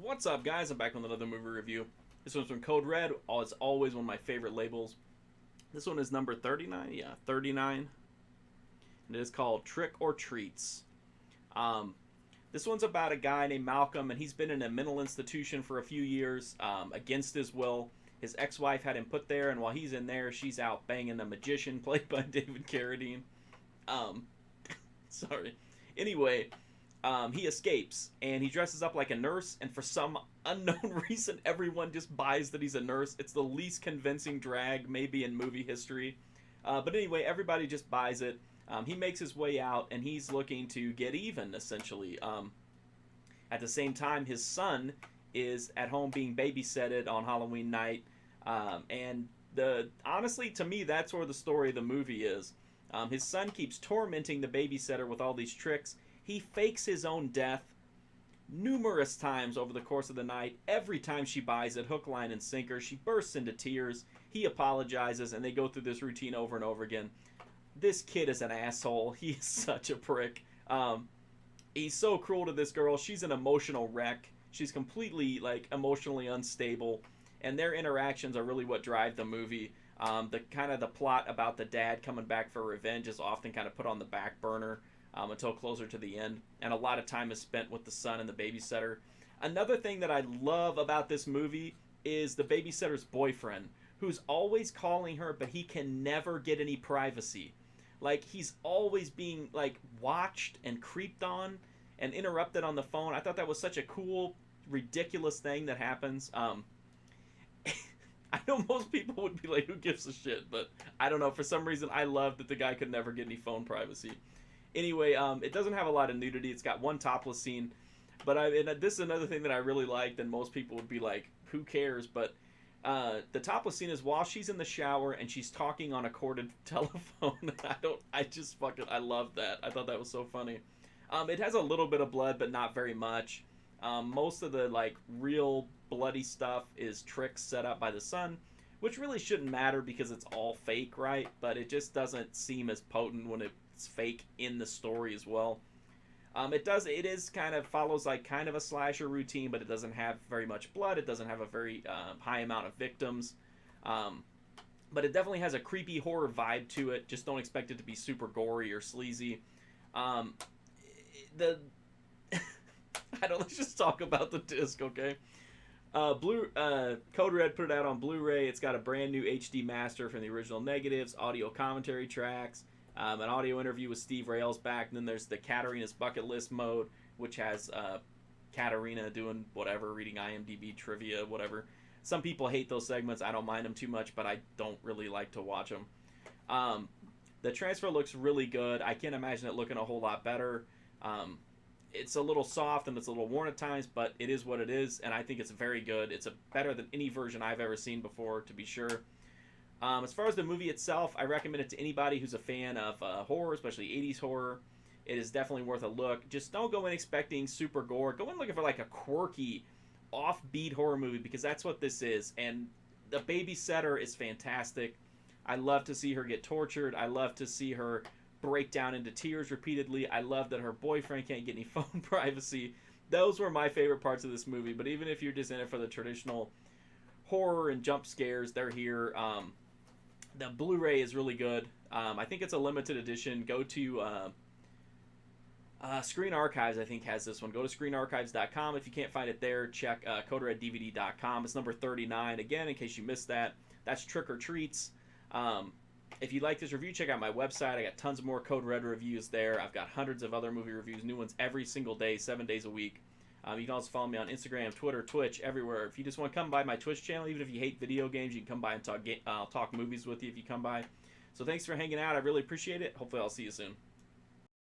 What's up, guys? I'm back with another movie review. This one's from Code Red. It's always one of my favorite labels. This one is number 39. Yeah, 39. And it is called Trick or Treats. This one's about a guy named Malcolm, and he's been in a mental institution for a few years against his will. His ex-wife had him put there, and while he's in there, she's out banging a magician played by David Carradine. Sorry. Anyway, he escapes, and he dresses up like a nurse, and for some unknown reason, everyone just buys that he's a nurse. It's the least convincing drag, maybe, in movie history. But anyway, everybody just buys it. He makes his way out, and he's looking to get even, essentially. At the same time, his son is at home being babysitted on Halloween night. And honestly, to me, that's where the story of the movie is. His son keeps tormenting the babysitter with all these tricks. He fakes his own death numerous times over the course of the night. Every time she buys it, hook, line, and sinker, she bursts into tears. He apologizes, and they go through this routine over and over again. This kid is an asshole. He's such a prick. He's so cruel to this girl. She's an emotional wreck. She's completely, emotionally unstable. And their interactions are really what drive the movie. The plot about the dad coming back for revenge is often kind of put on the back burner until closer to the end. And a lot of time is spent with the son and the babysitter. Another thing that I love about this movie is the babysitter's boyfriend, who's always calling her, but he can never get any privacy. He's always being, watched and creeped on and interrupted on the phone. I thought that was such a cool, ridiculous thing that happens. I know most people would be like, who gives a shit? But I don't know. For some reason, I love that the guy could never get any phone privacy. Anyway, it doesn't have a lot of nudity. It's got one topless scene. But this is another thing that I really liked, and most people would be like, who cares? But the topless scene is while she's in the shower and she's talking on a corded telephone. I love that. I thought that was so funny. It has a little bit of blood, but not very much. Most of the real bloody stuff is tricks set up by the son, which really shouldn't matter because it's all fake, right? But it just doesn't seem as potent when it's fake in the story as well. It is kind of follows kind of a slasher routine, but it doesn't have very much blood. It doesn't have a very high amount of victims. But it definitely has a creepy horror vibe to it. Just don't expect it to be super gory or sleazy. Let's just talk about the disc, okay? Code Red put it out on Blu-ray. It's got a brand new HD master from the original negatives, audio commentary tracks, an audio interview with Steve Railsback, and then there's the Katarina's Bucket List mode, which has Katarina doing whatever, reading IMDb trivia, whatever. Some people hate those segments. I don't mind them too much, but I don't really like to watch them. The transfer looks really good. I can't imagine it looking a whole lot better. It's a little soft and it's a little worn at times, but it is what it is, and I think it's very good. It's better than any version I've ever seen before, to be sure. As far as the movie itself, I recommend it to anybody who's a fan of horror, especially 80s horror. It is definitely worth a look. Just don't go in expecting super gore. Go in looking for a quirky, offbeat horror movie, because that's what this is. And the babysitter is fantastic. I love to see her get tortured. I love to see her break down into tears repeatedly. I love that her boyfriend can't get any phone privacy. Those were my favorite parts of this movie. But even if you're just in it for the traditional horror and jump scares, they're here. The Blu-ray is really good. I think it's a limited edition. Go to Screen Archives, I think, has this one. Go to screenarchives.com. If you can't find it there, check codereddvd.com. It's number 39. Again, in case you missed that, that's Trick or Treats. If you like this review, check out my website. I got tons more Code Red reviews there. I've got hundreds of other movie reviews, new ones every single day, 7 days a week. You can also follow me on Instagram, Twitter, Twitch, everywhere. If you just want to come by my Twitch channel, even if you hate video games, you can come by and I'll talk movies with you if you come by. So thanks for hanging out. I really appreciate it. Hopefully I'll see you soon.